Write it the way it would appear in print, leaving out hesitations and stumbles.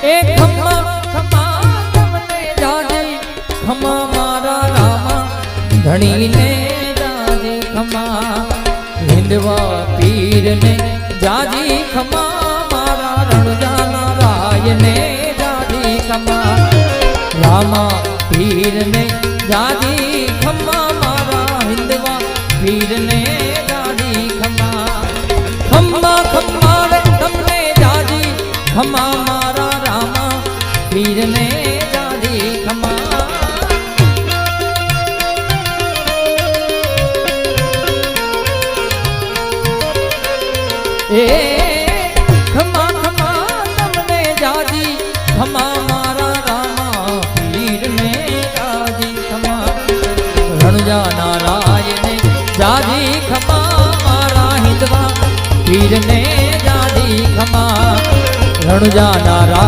એ ખમા ખમા તમને જાજી ખમા મારા રામા ધણીને જાજી ખમા હિંદવા પીરને જાજી ખમા મારા રણજાના રાયને જાજી ખમા રામા પીરને જાજી ખમા મારા હિંદવા પીરને જાજી ખમા ખમા ખમા રે તમને જાજી ખમા મારા રામા પીરને જાજી ખમા એ ખમા ખમા તમને જાજી ખમા મારા રામા પીરને જાજી ખમા રણજા નારાયણે જાજી ખમા મારા હિંદવા પીરને જાજી ખમા રણજા નારાયણ